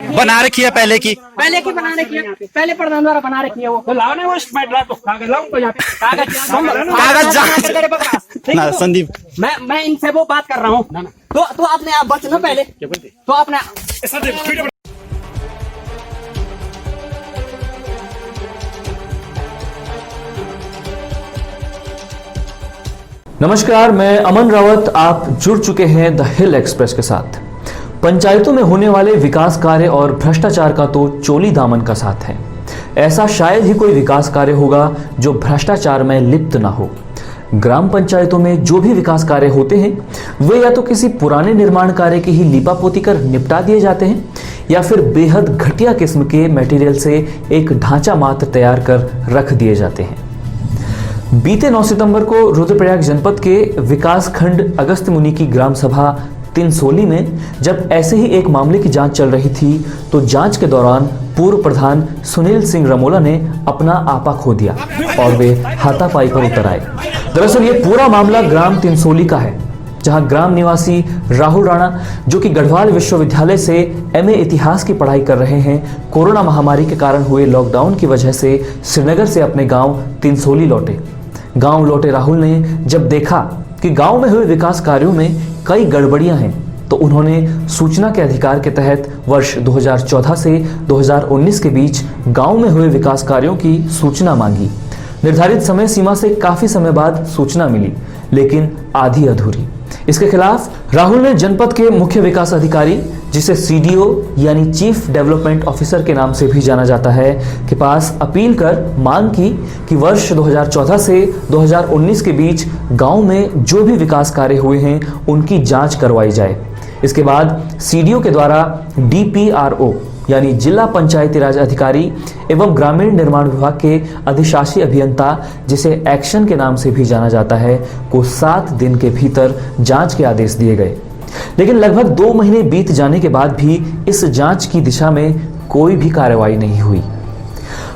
बना रखी है पहले की बना रखी है, पहले प्रधान द्वारा बना रखी है वो। तो लाओ ना वो स्मार्ट ला तो कागज लाऊं तो यहाँ पे कागज जांच ना संदीप, मैं इनसे वो बात कर रहा हूँ। तो अपने आप बच ना पहले, तो अपने नमस्कार, मैं अमन रावत। आप जुड़ चुके हैं द हिल एक्सप्रेस के साथ। पंचायतों में होने वाले विकास कार्य और भ्रष्टाचार का तो चोली दामन का साथ है। ऐसा शायद ही कोई विकास कार्य होगा जो भ्रष्टाचार में लिप्त ना हो। ग्राम पंचायतों में जो भी विकास कार्य होते हैं वे या तो किसी पुराने निर्माण कार्य की ही लीपापोती कर निपटा दिए जाते हैं या फिर बेहद घटिया किस्म के मटेरियल से एक ढांचा मात्र तैयार कर रख दिए जाते हैं। बीते 9 सितंबर को रुद्रप्रयाग जनपद के विकास खंड अगस्त मुनि की ग्राम सभा तिनसोली में जब ऐसे ही एक मामले की जांच चल रही थी तो जांच के दौरान पूर्व प्रधान सुनील सिंह रमोला ने अपना आपा खो दिया और वे हाथापाई पर उतर आए। दरअसल ये पूरा मामला ग्राम तिनसोली का है, जहां ग्राम निवासी राहुल राणा, जो कि गढ़वाल विश्वविद्यालय से एमए इतिहास की पढ़ाई कर रहे हैं, कोरोना महामारी के कारण हुए लॉकडाउन की वजह से श्रीनगर से अपने गांव तिनसोली लौटे। गांव लौटे राहुल ने जब देखा कि गांव में हुए विकास कार्यों में कई गड़बड़ियां हैं तो उन्होंने सूचना के अधिकार के तहत वर्ष 2014 से 2019 के बीच गांव में हुए विकास कार्यों की सूचना मांगी। निर्धारित समय सीमा से काफी समय बाद सूचना मिली, लेकिन आधी अधूरी। इसके खिलाफ राहुल ने जनपद के मुख्य विकास अधिकारी, जिसे सीडीओ यानी चीफ डेवलपमेंट ऑफिसर के नाम से भी जाना जाता है, के पास अपील कर मांग की कि वर्ष 2014 से 2019 के बीच गांव में जो भी विकास कार्य हुए हैं उनकी जांच करवाई जाए। इसके बाद सीडीओ के द्वारा डीपीआरओ यानी जिला पंचायती राज अधिकारी एवं ग्रामीण निर्माण विभाग के अधिशासी अभियंता, जिसे एक्शन के नाम से भी जाना जाता है, को 7 दिन के भीतर जांच के आदेश दिए गए। लेकिन लगभग 2 महीने बीत जाने के बाद भी इस जांच की दिशा में कोई भी कार्रवाई नहीं हुई।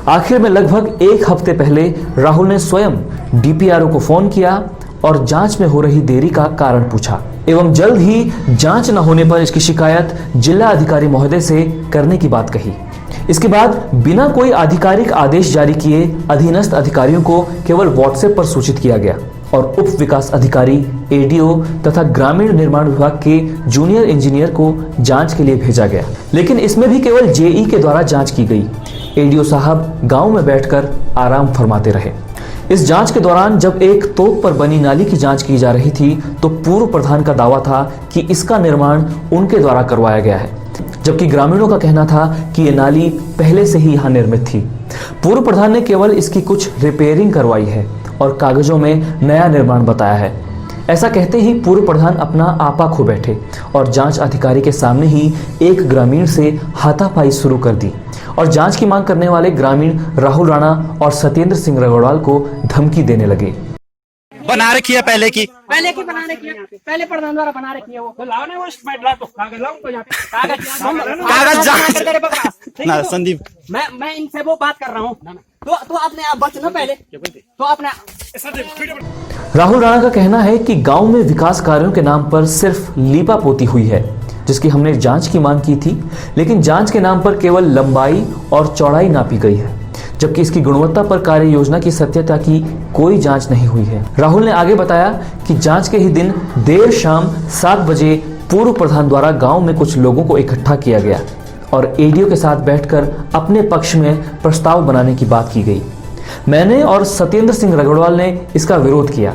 आखिर में लगभग 1 हफ्ते पहले राहुल ने स्वयं डीपीआरओ को फोन किया और जांच में हो रही देरी का कारण पूछा एवं जल्द ही जांच न होने पर इसकी शिकायत जिला अधिकारी महोदय से करने की बात कही। इसके बाद बिना कोई आधिकारिक आदेश जारी किए अधीनस्थ अधिकारियों को केवल व्हाट्सएप पर सूचित किया गया और उप विकास अधिकारी, एडीओ तथा ग्रामीण निर्माण विभाग के जूनियर इंजीनियर को जांच के लिए भेजा गया। लेकिन इसमें भी केवल जेई के द्वारा जांच की गई। एडीओ साहब गांव में बैठकर आराम फरमाते रहे। इस जांच के दौरान जब एक तोप पर बनी नाली की जांच की जा रही थी तो पूर्व प्रधान का दावा था कि इसका निर्माण उनके द्वारा करवाया गया है, जबकि ग्रामीणों का कहना था कि यह नाली पहले से ही यहाँ निर्मित थी। पूर्व प्रधान ने केवल इसकी कुछ रिपेयरिंग करवाई है और कागजों में नया निर्माण बताया है। ऐसा कहते ही पूर्व प्रधान अपना आपा खो बैठे और जांच अधिकारी के सामने ही एक ग्रामीण से हाथापाई शुरू कर दी और जांच की मांग करने वाले ग्रामीण राहुल राणा और सत्येंद्र सिंह रगड़वाल को धमकी देने लगे। बना रखी है पहले की बना रखी है, पहले प्रधान द्वारा बना रखी है वो। तो लाओ ना वो स्मार्ट ला तो कागज लाऊं तो यहाँ पे कागज जांच ना संदीप, मैं इनसे वो बात कर रहा हूँ। तो अपने आप बच ना पहले, तो अपने राहुल राणा का कहना है कि गांव में विकास कार्यों के नाम पर सिर्फ लीपापोती हुई है, जिसकी हमने जांच की मांग की थी, लेकिन जांच के नाम पर केवल लंबाई और चौड़ाई नापी गई है, जबकि इसकी गुणवत्ता पर कार्य योजना की सत्यता की कोई जांच नहीं हुई है। राहुल ने आगे बताया कि जांच के ही दिन देर शाम 7 बजे पूर्व प्रधान द्वारा गांव में कुछ लोगों को इकट्ठा किया गया और एडीओ के साथ बैठकर अपने पक्ष में प्रस्ताव बनाने की बात की गई। मैंने और सत्येंद्र सिंह रगड़वाल ने इसका विरोध किया।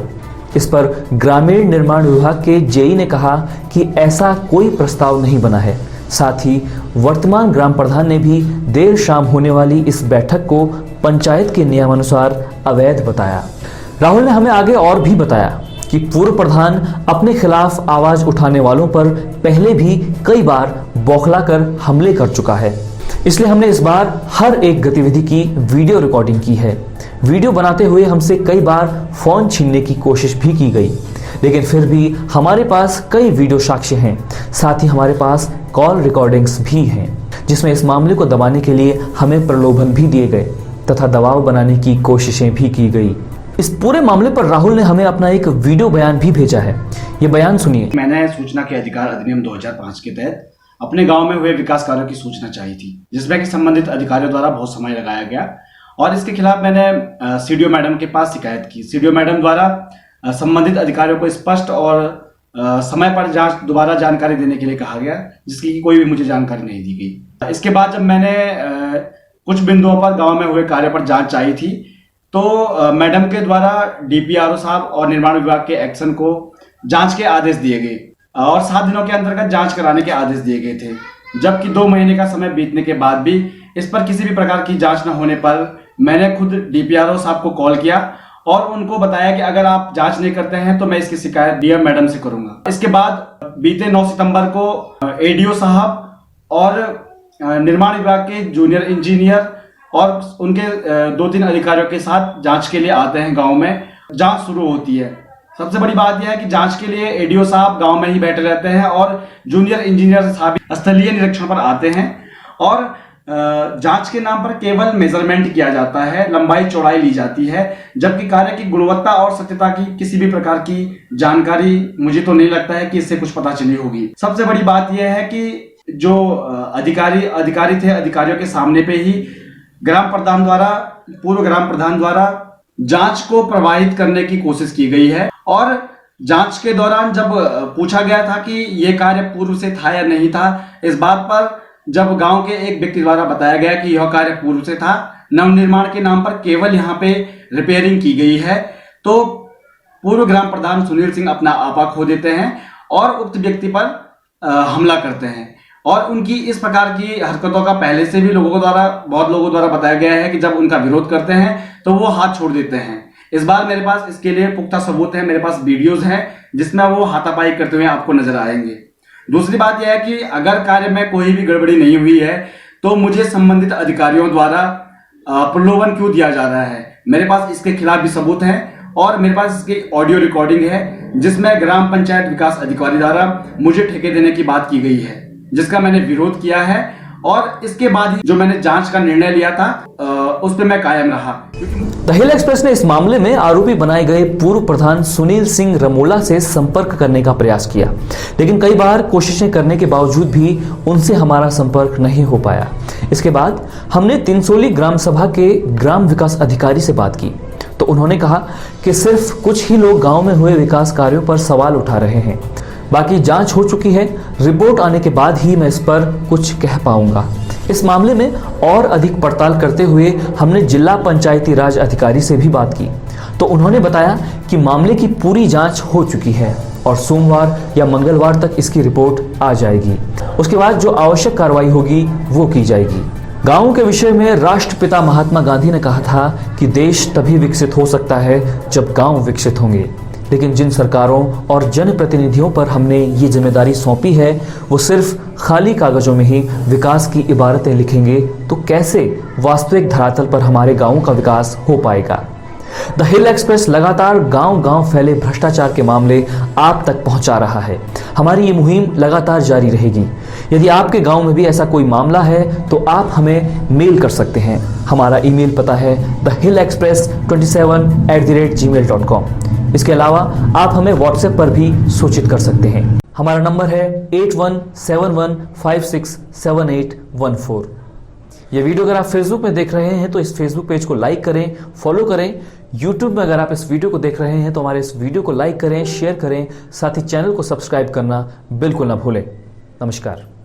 इस पर ग्रामीण निर्माण विभाग के जेई ने कहा कि ऐसा कोई प्रस्ताव नहीं बना है। साथ ही वर्तमान ग्राम प्रधान ने भी देर शाम होने वाली इस बैठक को पंचायत के नियमानुसार अवैध बताया। राहुल ने हमें आगे और भी बताया कि पूर्व प्रधान अपने खिलाफ आवाज उठाने वालों पर पहले भी कई बार बौखलाकर हमले कर चुका है, इसलिए हमने इस बार हर एक गतिविधि की वीडियो रिकॉर्डिंग की है। वीडियो बनाते हुए हमसे कई बार फोन छीनने की कोशिश भी की गई, लेकिन फिर भी हमारे पास कई वीडियो साक्ष्य हैं। साथ ही हमारे पास कॉल रिकॉर्डिंग्स भी हैं, जिसमें इस मामले को दबाने के लिए हमें प्रलोभन भी दिए गए तथा दबाव बनाने की कोशिशें भी की गई। इस पूरे मामले पर राहुल ने हमें अपना एक वीडियो बयान भी भेजा है। ये बयान सुनिए। मैंने सूचना के अधिकार अधिनियम 2005 के तहत अपने गांव में हुए विकास कार्यों की सूचना चाहिए थी, जिसमें कि संबंधित अधिकारियों द्वारा बहुत समय लगाया गया और इसके खिलाफ मैंने सीडीओ मैडम के पास शिकायत की। सीडीओ मैडम द्वारा संबंधित अधिकारियों को स्पष्ट और समय पर दोबारा जानकारी देने के लिए कहा गया, जिसकी कोई भी मुझे जानकारी नहीं दी गई। इसके बाद जब मैंने कुछ बिंदुओं पर गांव में हुए कार्य पर जांच चाहिए थी, तो मैडम के द्वारा डीपीआरओ साहब और निर्माण विभाग के एक्शन को जांच के आदेश दिए गए और 7 दिनों के अंतर्गत जांच कराने के आदेश दिए गए थे, जबकि 2 महीने का समय बीतने के बाद भी इस पर किसी भी प्रकार की जांच न होने पर मैंने खुद डीपीआरओ साहब को कॉल किया और उनको बताया कि अगर आप जांच नहीं करते हैं तो मैं इसकी शिकायत डीएम मैडम से करूंगा। इसके बाद बीते 9 सितंबर को एडीओ साहब और निर्माण विभाग के जूनियर इंजीनियर और उनके 2-3 अधिकारियों के साथ जांच के लिए आते हैं गांव में। जांच शुरू होती है। सबसे बड़ी बात यह है कि जांच के लिए एडीओ साहब गांव में ही बैठे रहते हैं और जूनियर इंजीनियर साहब स्थलीय निरीक्षण पर आते हैं और जांच के नाम पर केवल मेजरमेंट किया जाता है, लंबाई चौड़ाई ली जाती है, जबकि कार्य की गुणवत्ता और सत्यता की किसी भी प्रकार की जानकारी मुझे तो नहीं लगता है कि इससे कुछ पता चली होगी। सबसे बड़ी बात यह है कि जो अधिकारी थे, अधिकारियों के सामने पे ही ग्राम प्रधान द्वारा, पूर्व ग्राम प्रधान द्वारा जांच को प्रभावित करने की कोशिश की गई है और जांच के दौरान जब पूछा गया था कि यह कार्य पूर्व से था या नहीं था, इस बात पर जब गांव के एक व्यक्ति द्वारा बताया गया कि यह कार्य पूर्व से था, नवनिर्माण के नाम पर केवल यहां पे रिपेयरिंग की गई है, तो पूर्व ग्राम प्रधान सुनील सिंह अपना आपा खो देते हैं और उक्त व्यक्ति पर हमला करते हैं और उनकी इस प्रकार की हरकतों का पहले से भी बहुत लोगों द्वारा बताया गया है कि जब उनका विरोध करते हैं तो वो हाथ छोड़ देते हैं। इस बार मेरे पास इसके लिए पुख्ता सबूत है, मेरे पास वीडियोस हैं जिसमें वो हाथापाई करते हुए आपको नजर आएंगे। दूसरी बात यह है कि अगर कार्य में कोई भी गड़बड़ी नहीं हुई है तो मुझे संबंधित अधिकारियों द्वारा प्रलोभन क्यों दिया जा रहा है। मेरे पास इसके खिलाफ भी सबूत है और मेरे पास इसकी ऑडियो रिकॉर्डिंग है जिसमें ग्राम पंचायत विकास अधिकारी द्वारा मुझे ठेके देने की बात की गई है, जिसका मैंने विरोध किया है और इसके बाद ही जो मैंने जांच का निर्णय लिया था उस पर मैं कायम रहा। द हिल एक्सप्रेस ने इस मामले में आरोपी बनाए गए पूर्व प्रधान सुनील सिंह रमोला से संपर्क करने का प्रयास किया, लेकिन कई बार कोशिशें करने के बावजूद भी उनसे हमारा संपर्क नहीं हो पाया। इसके बाद हमने तिनसोली ग्राम सभा के ग्राम विकास अधिकारी से बात की तो उन्होंने कहा कि सिर्फ कुछ ही लोग गांव में हुए विकास कार्यों पर सवाल उठा रहे हैं, बाकी जांच हो चुकी है, रिपोर्ट आने के बाद ही मैं इस पर कुछ कह पाऊंगा। इस मामले में और अधिक पड़ताल करते हुए हमने जिला पंचायती राज अधिकारी से भी बात की तो उन्होंने बताया कि मामले की पूरी जांच हो चुकी है और सोमवार या मंगलवार तक इसकी रिपोर्ट आ जाएगी। उसके बाद जो आवश्यक कार्रवाई होगी वो की जाएगी। गांवों के विषय में राष्ट्रपिता महात्मा गांधी ने कहा था कि देश तभी विकसित हो सकता है जब गांव विकसित होंगे, लेकिन जिन सरकारों और जनप्रतिनिधियों पर हमने ये जिम्मेदारी सौंपी है वो सिर्फ खाली कागजों में ही विकास की इबारतें लिखेंगे तो कैसे वास्तविक धरातल पर हमारे गांवों का विकास हो पाएगा। द हिल एक्सप्रेस लगातार गांव-गांव फैले भ्रष्टाचार के मामले आप तक पहुंचा रहा है। हमारी ये मुहिम लगातार जारी रहेगी। यदि आपके गांव में भी ऐसा कोई मामला है तो आप हमें मेल कर सकते हैं। हमारा ईमेल पता है thehill27@gmail.com। इसके अलावा आप हमें व्हाट्सएप पर भी सूचित कर सकते हैं। हमारा नंबर है 8171567814। ये वीडियो अगर आप फेसबुक में देख रहे हैं तो इस फेसबुक पेज को लाइक करें, फॉलो करें। यूट्यूब में अगर आप इस वीडियो को देख रहे हैं तो हमारे इस वीडियो को लाइक करें, शेयर करें, साथ ही चैनल को सब्सक्राइब करना बिल्कुल ना भूलें। नमस्कार।